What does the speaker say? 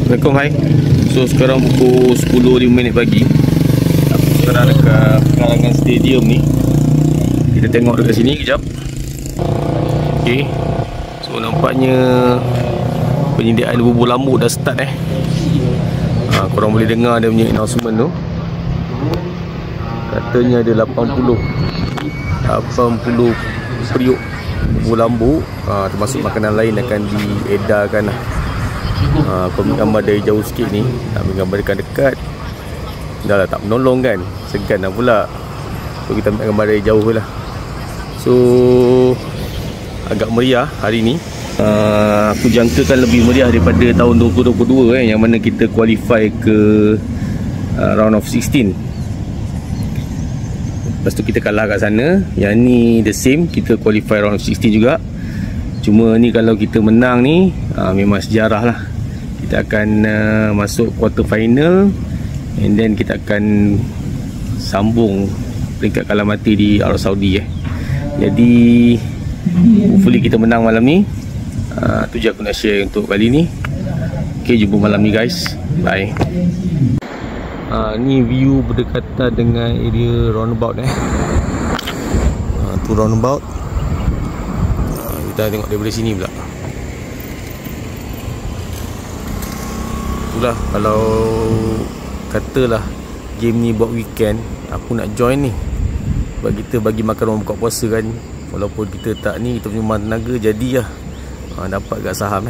Assalamualaikum, hai. So sekarang pukul 10.05 pagi. Aku sekarang dekat pekarangan stadium ni. Kita tengok dekat sini kejap. Okay. So nampaknya penyediaan bubur lambuk dah start korang boleh dengar dia punya announcement tu. Katanya ada 80 periuk bubur lambuk, termasuk makanan lain akan diedarkan lah. Aku ambil gambar dari jauh sikit ni, ambil gambar dekat-dekat. Dah lah tak menolong kan, segan lah pula. So kita ambil gambar dari jauh lah. So agak meriah hari ni. Aku jangkakan lebih meriah daripada tahun 2022 yang mana kita qualify ke round of 16. Lepas tu kita kalah kat sana. Yang ni the same, kita qualify round of 16 juga. Cuma ni kalau kita menang ni, memang sejarah lah. Kita akan masuk quarter final, and then kita akan sambung peringkat kalah mati di Arab Saudi Jadi hopefully kita menang malam ni. Tu je aku nak share untuk kali ni. Okay, jumpa malam ni guys. Bye. Ni view berdekatan dengan area roundabout tu roundabout. Kita tengok daripada sini pula. Itulah, kalau katalah game ni buat weekend, aku nak join ni. Sebab kita bagi makan orang buka puasa kan. Walaupun kita tak ni, kita punya tenaga jadi lah dapat kat saham